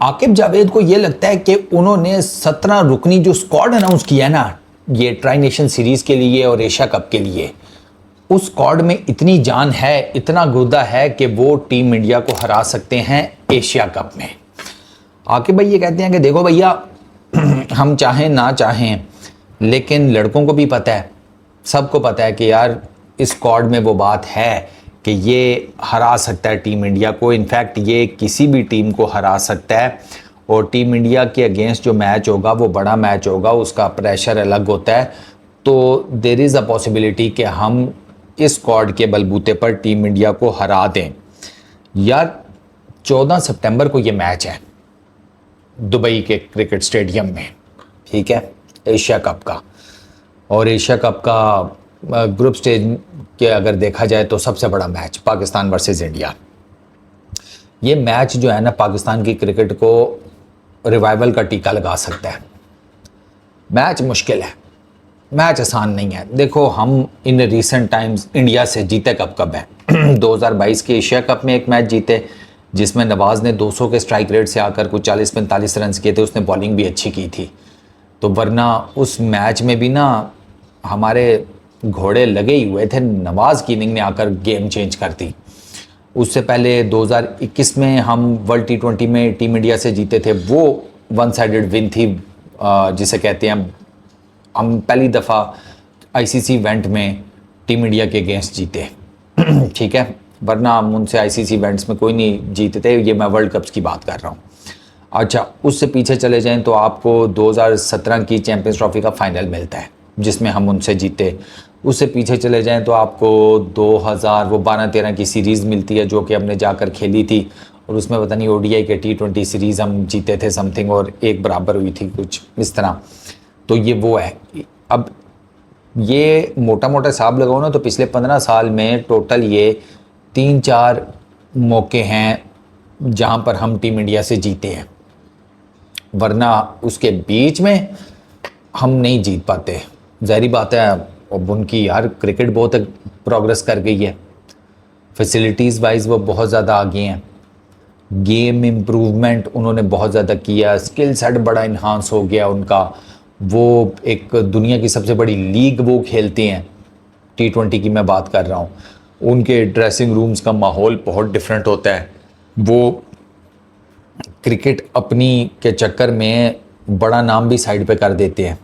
आकिब जावेद को ये लगता है कि उन्होंने 17 रुकनी जो स्क्वाड अनाउंस किया है ना, ये ट्राई नेशन सीरीज़ के लिए और एशिया कप के लिए, उस स्क्वाड में इतनी जान है, इतना गुर्दा है कि वो टीम इंडिया को हरा सकते हैं एशिया कप में। आकिब भाई ये कहते हैं कि देखो भैया, हम चाहें ना चाहें, लेकिन लड़कों को भी पता है, सबको पता है कि यार इस स्क्वाड में वो बात है कि ये हरा सकता है टीम इंडिया को। इनफैक्ट ये किसी भी टीम को हरा सकता है, और टीम इंडिया के अगेंस्ट जो मैच होगा वो बड़ा मैच होगा, उसका प्रेशर अलग होता है। तो देयर इज़ अ पॉसिबिलिटी कि हम इस स्क्वाड के बलबूते पर टीम इंडिया को हरा दें। यार 14 सितंबर को ये मैच है दुबई के क्रिकेट स्टेडियम में, ठीक है, एशिया कप का। और एशिया कप का ग्रुप स्टेज के अगर देखा जाए तो सबसे बड़ा मैच पाकिस्तान वर्सेस इंडिया। ये मैच जो है ना, पाकिस्तान की क्रिकेट को रिवाइवल का टीका लगा सकता है। मैच मुश्किल है, मैच आसान नहीं है। देखो, हम इन रिसेंट टाइम्स इंडिया से जीते कब है 2022 के एशिया कप में एक मैच जीते जिसमें नवाज़ ने 200 के स्ट्राइक रेट से आकर कुछ 40-45 रन किए थे। उसने बॉलिंग भी अच्छी की थी। तो वरना उस मैच में भी ना हमारे घोड़े लगे ही हुए थे। नवाज़ की इनिंग ने आकर गेम चेंज कर दी। उससे पहले 2021 में हम वर्ल्ड T20 में टीम इंडिया से जीते थे। वो वन साइडेड विन थी, जिसे कहते हैं हम पहली दफ़ा ICC इवेंट में टीम इंडिया के अगेंस्ट जीते। ठीक है, वरना हम उनसे ICC इवेंट्स में कोई नहीं जीते थे। ये मैं वर्ल्ड कप्स की बात कर रहा हूँ। अच्छा, उससे पीछे चले जाएं तो आपको 2017 की चैंपियंस ट्रॉफी का फाइनल मिलता है जिसमें हम उनसे जीते। उससे पीछे चले जाएं तो आपको 2012-13 की सीरीज़ मिलती है जो कि हमने जाकर खेली थी, और उसमें पता नहीं ODI के T20 सीरीज़ हम जीते थे समथिंग, और एक बराबर हुई थी कुछ इस तरह। तो ये वो है। अब ये मोटा मोटा हिसाब लगाओ ना तो पिछले 15 साल में टोटल ये 3-4 मौके हैं जहाँ पर हम टीम इंडिया से जीते हैं, वरना उसके बीच में हम नहीं जीत पाते। ज़ाहिरी बात है, अब उनकी यार क्रिकेट बहुत प्रोग्रेस कर गई है, फैसिलिटीज़ वाइज वो बहुत ज़्यादा आगे हैं, गेम इम्प्रूवमेंट उन्होंने बहुत ज़्यादा किया, स्किल सेट बड़ा इन्हांस हो गया उनका। वो एक दुनिया की सबसे बड़ी लीग वो खेलते हैं, T20 की मैं बात कर रहा हूँ। उनके ड्रेसिंग रूम्स का माहौल बहुत डिफरेंट होता है। वो क्रिकेट अपनी के चक्कर में बड़ा नाम भी साइड पे कर देते हैं।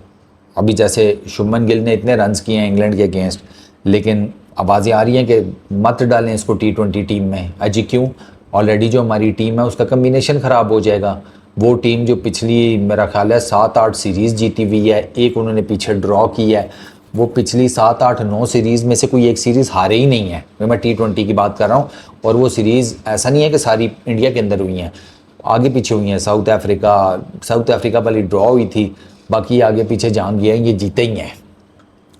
अभी जैसे शुभमन गिल ने इतने रन्स किए हैं इंग्लैंड के अगेंस्ट, लेकिन आवाज़ें आ रही हैं कि मत डालें इसको T20 टीम में। अजी क्यों? ऑलरेडी जो हमारी टीम है उसका कम्बिनेशन ख़राब हो जाएगा। वो टीम जो पिछली मेरा ख्याल है 7-8 सीरीज़ जीती हुई है, एक उन्होंने पीछे ड्रॉ की है, वो पिछली 7-8-9 सीरीज़ में से कोई एक सीरीज़ हारे ही नहीं है। मैं T20 की बात कर रहा हूँ, और वो सीरीज़ ऐसा नहीं है कि सारी इंडिया के अंदर हुई हैं, आगे पीछे हुई हैं। साउथ अफ्रीका वाली ड्रॉ हुई थी, बाकी आगे पीछे जहाँ गए हैं ये जीते ही हैं।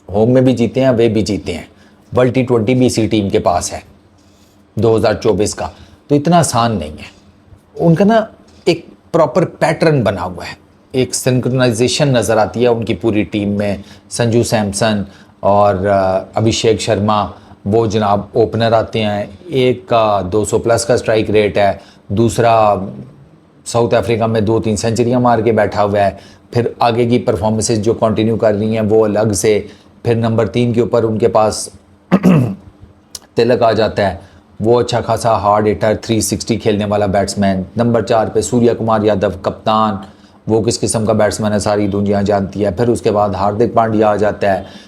होम में भी जीते हैं, वे भी जीते हैं। वर्ल्ड T20 भी इसी टीम के पास है 2024 का। तो इतना आसान नहीं है। उनका ना एक प्रॉपर पैटर्न बना हुआ है, एक सिंक्रोनाइजेशन नज़र आती है उनकी पूरी टीम में। संजू सैमसन और अभिषेक शर्मा वो जनाब ओपनर आते हैं। एक का 200 प्लस का स्ट्राइक रेट है, दूसरा साउथ अफ्रीका में 2-3 सेंचुरियाँ मार के बैठा हुआ है। फिर आगे की परफॉर्मेंसेस जो कंटिन्यू कर रही हैं वो अलग से। फिर नंबर 3 के ऊपर उनके पास तिलक आ जाता है, वो अच्छा खासा हार्ड हिटर 360 खेलने वाला बैट्समैन। नंबर 4 पे सूर्य कुमार यादव कप्तान, वो किस किस्म का बैट्समैन है सारी दुनिया जानती है। फिर उसके बाद हार्दिक पांड्या आ जाता है।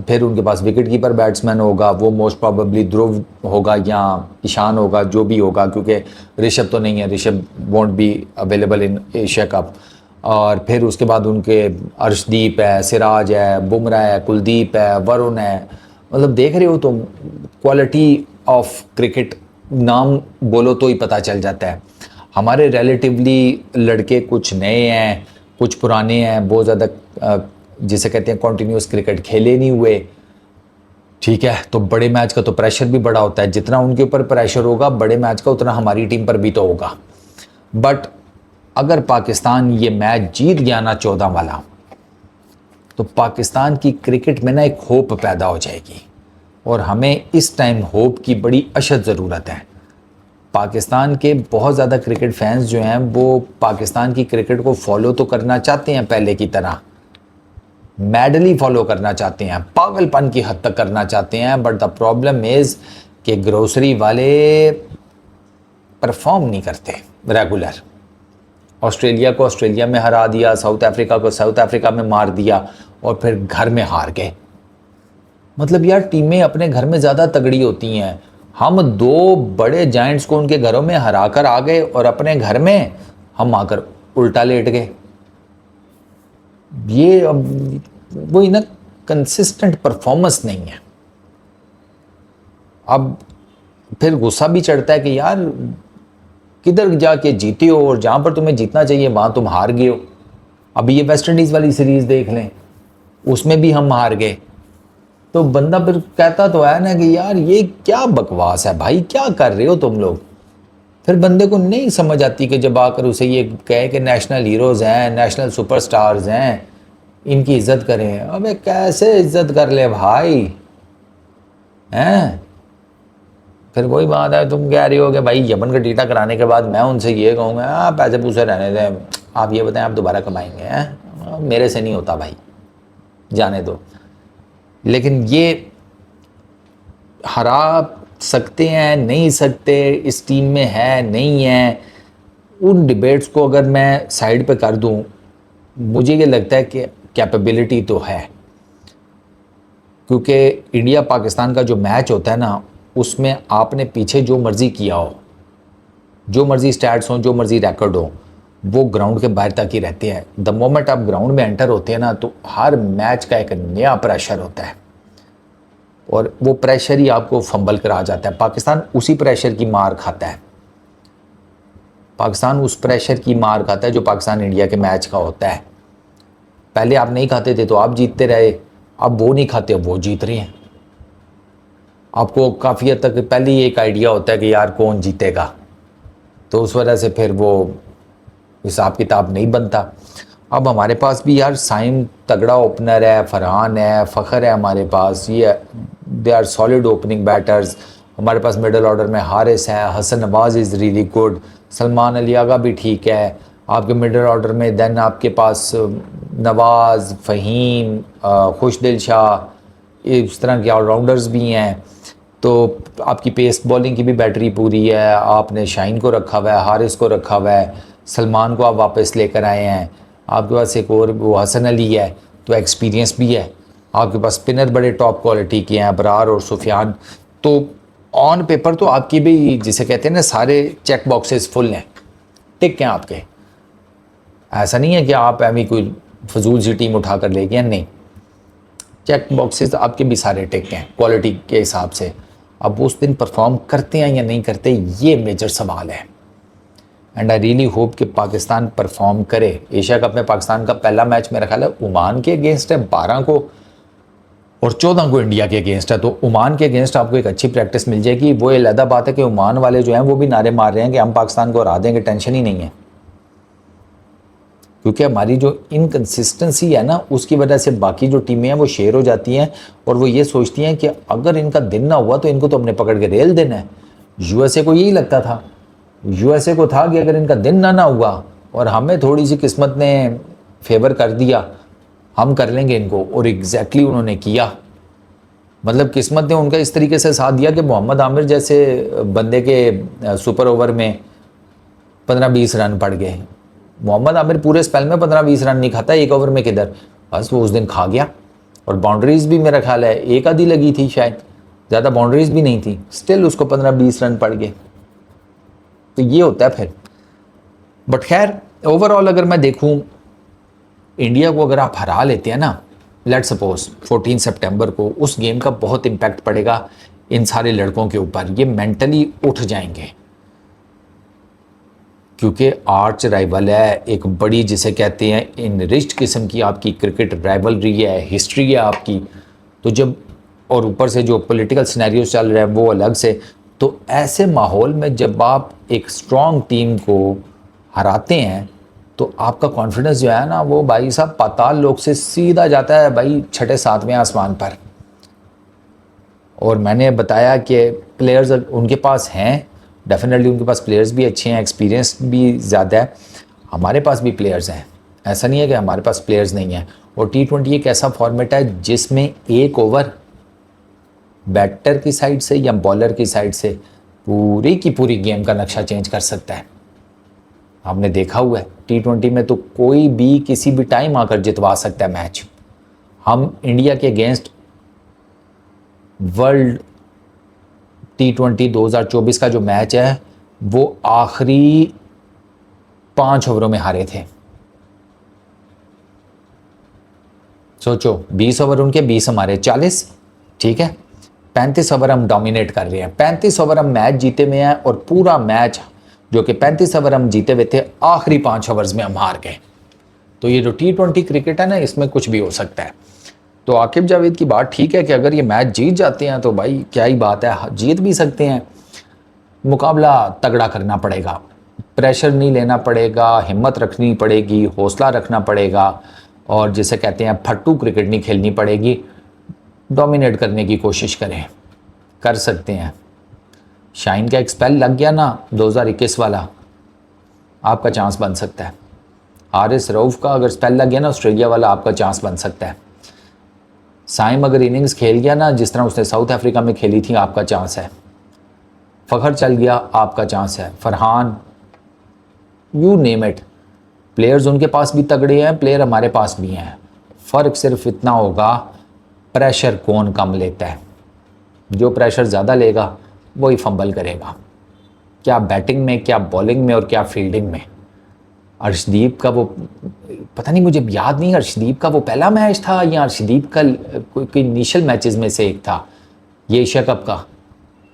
फिर उनके पास विकेट कीपर बैट्समैन होगा, वो मोस्ट प्रॉबेबली ध्रुव होगा या ईशान होगा, जो भी होगा, क्योंकि ऋषभ तो नहीं है, Rishabh won't be available in Asia cup. और फिर उसके बाद उनके अर्शदीप है, सिराज है, बुमराह है, कुलदीप है, वरुण है। मतलब देख रहे हो तो क्वालिटी ऑफ क्रिकेट नाम बोलो तो ही पता चल जाता है। हमारे रिलेटिवली लड़के कुछ नए हैं, कुछ पुराने हैं, बहुत ज़्यादा जिसे कहते हैं कॉन्टीन्यूस क्रिकेट खेले नहीं हुए। ठीक है, तो बड़े मैच का तो प्रेशर भी बड़ा होता है। जितना उनके ऊपर प्रेशर होगा बड़े मैच का, उतना हमारी टीम पर भी तो होगा। बट अगर पाकिस्तान ये मैच जीत गया ना 14 वाला, तो पाकिस्तान की क्रिकेट में ना एक होप पैदा हो जाएगी, और हमें इस टाइम होप की बड़ी अशद ज़रूरत है। पाकिस्तान के बहुत ज़्यादा क्रिकेट फैंस जो हैं वो पाकिस्तान की क्रिकेट को फॉलो तो करना चाहते हैं, पहले की तरह मैडली फॉलो करना चाहते हैं, पागलपन की हद तक करना चाहते हैं, बट द प्रॉब्लम इज़ कि ग्रोसरी वाले परफॉर्म नहीं करते रेगुलर। ऑस्ट्रेलिया को ऑस्ट्रेलिया में हरा दिया, साउथ अफ्रीका को साउथ अफ्रीका में मार दिया और फिर घर में हार गए। मतलब यार टीमें अपने घर में ज़्यादा तगड़ी होती हैं। हम दो बड़े जायंट्स को उनके घरों में हरा कर आ गए और अपने घर में हम आकर उल्टा लेट गए। ये अब वही ना, कंसिस्टेंट परफॉर्मेंस नहीं है। अब फिर गुस्सा भी चढ़ता है कि यार किधर जाके जीते हो और जहाँ पर तुम्हें जीतना चाहिए वहाँ तुम हार गए हो। अभी ये वेस्ट इंडीज़ वाली सीरीज़ देख लें, उसमें भी हम हार गए। तो बंदा फिर कहता तो है ना कि यार ये क्या बकवास है भाई, क्या कर रहे हो तुम लोग। फिर बंदे को नहीं समझ आती कि जब आकर उसे ये कहे कि नेशनल हीरोज़ हैं, नेशनल सुपरस्टार्स हैं, इनकी इज्जत करें। अबे कैसे इज्जत कर ले भाई, हैं। फिर वही बात है, तुम कह रही हो कि भाई यमन का टीटा कराने के बाद मैं उनसे ये कहूँगा आप पैसे पूसे रहने दें, आप ये बताएं आप दोबारा कमाएंगे। हैं मेरे से नहीं होता भाई, जाने दो। लेकिन ये हरा सकते हैं नहीं सकते, इस टीम में है नहीं है, उन डिबेट्स को अगर मैं साइड पे कर दूं, मुझे ये लगता है कि कैपेबिलिटी तो है। क्योंकि इंडिया पाकिस्तान का जो मैच होता है ना, उसमें आपने पीछे जो मर्ज़ी किया हो, जो मर्ज़ी स्टैट्स हों, जो मर्ज़ी रिकॉर्ड हो, वो ग्राउंड के बाहर तक ही रहते हैं। द मोमेंट आप ग्राउंड में एंटर होते हैं ना, तो हर मैच का एक नया प्रेशर होता है और वो प्रेशर ही आपको फंबल करा जाता है। पाकिस्तान उसी प्रेशर की मार खाता है। पाकिस्तान उस प्रेशर की मार खाता है जो पाकिस्तान इंडिया के मैच का होता है। पहले आप नहीं खाते थे तो आप जीतते रहे, अब वो नहीं खाते, अब वो जीत रहे हैं। आपको काफ़ी हद तक पहले ही एक आइडिया होता है कि यार कौन जीतेगा, तो उस वजह से फिर वो हिसाब किताब नहीं बनता। अब हमारे पास भी यार साइम तगड़ा ओपनर है, फरहान है, फ़खर है हमारे पास, ये they are solid opening batters. हमारे पास मिडल ऑर्डर में हारिस है, Hasan Nawaz is really good, Salman Ali Agha भी ठीक है आपके मिडल ऑर्डर में। देन आपके पास नवाज़, फ़हीम, खुशदिल शाह, इस तरह के ऑलराउंडर्स भी हैं। तो आपकी पेस बॉलिंग की भी बैटरी पूरी है। आपने शाहीन को रखा हुआ है, हारिस को रखा हुआ है, सलमान को आप वापस लेकर आए हैं। आपके पास एक और वो हसन अली है, तो एक्सपीरियंस भी है। आपके पास स्पिनर बड़े टॉप क्वालिटी के हैं, अबरार और सुफियान। तो ऑन पेपर तो आपकी भी जिसे कहते हैं ना, सारे चेक बॉक्सेस फुल हैं, टिक हैं आपके। ऐसा नहीं है कि आप अभी कोई फजूल सी टीम उठा कर ले गए, नहीं, चेक बॉक्सेस आपके भी सारे टिक हैं क्वालिटी के हिसाब से। अब वो उस दिन परफॉर्म करते हैं या नहीं करते, ये मेजर सवाल है। एंड आई रियली होप कि पाकिस्तान परफॉर्म करे। एशिया कप में पाकिस्तान का पहला मैच मेरा ख्याल है ओमान के अगेंस्ट है 12 को, और 14 को इंडिया के अगेंस्ट है। तो ओमान के अगेंस्ट आपको एक अच्छी प्रैक्टिस मिल जाएगी। वो अलग बात है कि ओमान वाले जो हैं वो भी नारे मार रहे हैं कि हम पाकिस्तान को हरा देंगे, टेंशन ही नहीं है। क्योंकि हमारी जो इनकन्सिस्टेंसी है ना, उसकी वजह से बाकी जो टीमें हैं वो शेर हो जाती हैं और वो ये सोचती हैं कि अगर इनका दिन ना हुआ तो इनको तो हमने पकड़ के रेल देना है। यूएसए को यही लगता था, यूएसए को था कि अगर इनका दिन ना हुआ और हमें थोड़ी सी किस्मत ने फेवर कर दिया, हम कर लेंगे इनको। और एग्जैक्टली उन्होंने किया। मतलब किस्मत ने उनका इस तरीके से साथ दिया कि मोहम्मद आमिर जैसे बंदे के सुपर ओवर में 15-20 रन पड़ गए। मोहम्मद आमिर पूरे स्पेल में 15-20 रन नहीं खाता, एक ओवर में किधर, बस वो उस दिन खा गया। और बाउंड्रीज भी मेरा ख्याल है एक आधी लगी थी शायद, ज़्यादा बाउंड्रीज भी नहीं थी, स्टिल उसको 15-20 रन पड़ गए। तो ये होता है फिर। बट खैर ओवरऑल अगर मैं देखूं, इंडिया को अगर आप हरा लेते हैं ना, लेट सपोज 14 सितंबर को, उस गेम का बहुत इम्पैक्ट पड़ेगा इन सारे लड़कों के ऊपर। ये मेंटली उठ जाएंगे क्योंकि आर्च राइवल है, एक बड़ी जिसे कहते हैं इनरिच्ड किस्म की आपकी क्रिकेट राइवलरी है, हिस्ट्री है आपकी। तो जब, और ऊपर से जो पॉलिटिकल सिनेरियोस चल रहा है वो अलग से, तो ऐसे माहौल में जब आप एक स्ट्रॉन्ग टीम को हराते हैं तो आपका कॉन्फिडेंस जो है ना, वो भाई साहब पाताल लोक से सीधा जाता है भाई 6-7वें आसमान पर। और मैंने बताया कि प्लेयर्स उनके पास हैं, डेफिनेटली उनके पास प्लेयर्स भी अच्छे हैं, एक्सपीरियंस भी ज़्यादा है। हमारे पास भी प्लेयर्स हैं, ऐसा नहीं है कि हमारे पास प्लेयर्स नहीं हैं। और T20 एक ऐसा फॉर्मेट है जिसमें एक ओवर बैटर की साइड से या बॉलर की साइड से पूरी की पूरी गेम का नक्शा चेंज कर सकता है। आपने देखा हुआ है T20 में तो कोई भी किसी भी टाइम आकर जितवा सकता है मैच। हम इंडिया के अगेंस्ट वर्ल्ड T20 2024 का जो मैच है वो आखिरी 5 ओवरों में हारे थे। सोचो 20 ओवर उनके, 20 हमारे, 40, ठीक है। 35 ओवर हम डोमिनेट कर रहे हैं, 35 ओवर हम मैच जीते हुए हैं और पूरा मैच जो कि 35 ओवर हम जीते हुए थे आखिरी 5 ओवर्स में हम हार गए। तो ये जो T20 क्रिकेट है ना, इसमें कुछ भी हो सकता है। तो आकिब जावेद की बात ठीक है कि अगर ये मैच जीत जाते हैं तो भाई क्या ही बात है, जीत भी सकते हैं। मुकाबला तगड़ा करना पड़ेगा, प्रेशर नहीं लेना पड़ेगा, हिम्मत रखनी पड़ेगी, हौसला रखना पड़ेगा और जिसे कहते हैं फट्टू क्रिकेट नहीं खेलनी पड़ेगी। डोमिनेट करने की कोशिश करें, कर सकते हैं। शाइन का एक स्पेल लग गया ना 2021 वाला, आपका चांस बन सकता है। हारिस रऊफ का अगर स्पेल लग गया ना ऑस्ट्रेलिया वाला, आपका चांस बन सकता है। साइम अगर इनिंग्स खेल गया ना जिस तरह उसने साउथ अफ्रीका में खेली थी, आपका चांस है। फ़खर चल गया, आपका चांस है। Farhan, you name it, players उनके पास भी तगड़े हैं, प्लेयर हमारे पास भी हैं। फ़र्क सिर्फ इतना होगा प्रेशर कौन कम लेता है। जो प्रेशर ज़्यादा लेगा वही फंबल करेगा, क्या बैटिंग में, क्या बॉलिंग में और क्या फील्डिंग में। अर्शदीप का वो पता नहीं, मुझे याद नहीं अर्शदीप का वो पहला मैच था या अर्शदीप का कोई इनिशियल मैचेस में से एक था, ये एशिया कप का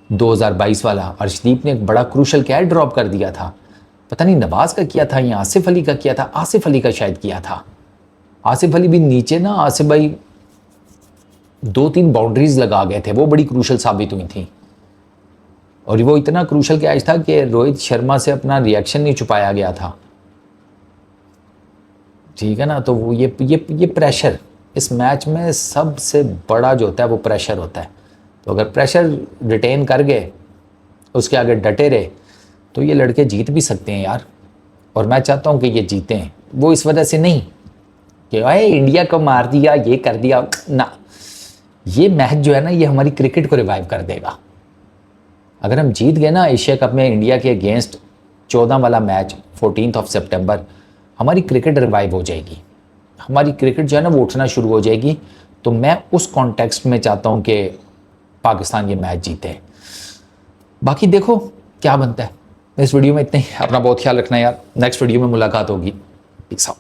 2022 वाला। अर्शदीप ने एक बड़ा क्रूशल कैच ड्रॉप कर दिया था, पता नहीं नवाज का किया था या आसिफ अली का किया था, आसिफ अली का शायद किया था। आसिफ अली भी नीचे ना, आसिफ भाई 2-3 बाउंड्रीज लगा गए थे, वो बड़ी क्रूशल साबित हुई थी। और वो इतना क्रूशल कैच था कि रोहित शर्मा से अपना रिएक्शन नहीं छुपाया गया था, ठीक है ना। तो वो ये प्रेशर इस मैच में सबसे बड़ा जो होता है वो प्रेशर होता है। तो अगर प्रेशर रिटेन कर गए, उसके आगे डटे रहे, तो ये लड़के जीत भी सकते हैं यार। और मैं चाहता हूँ कि ये जीतें, वो इस वजह से नहीं कि अरे इंडिया को मार दिया, ये कर दिया ना। ये मैच जो है ना, ये हमारी क्रिकेट को रिवाइव कर देगा। अगर हम जीत गए ना एशिया कप में इंडिया के अगेंस्ट 14 वाला मैच 14 सितंबर, हमारी क्रिकेट रिवाइव हो जाएगी, हमारी क्रिकेट जो है ना वो उठना शुरू हो जाएगी। तो मैं उस कॉन्टेक्स्ट में चाहता हूँ कि पाकिस्तान ये मैच जीते। बाकी देखो क्या बनता है। इस वीडियो में इतने ही, अपना बहुत ख्याल रखना यार। नेक्स्ट वीडियो में मुलाकात होगी। Peace out.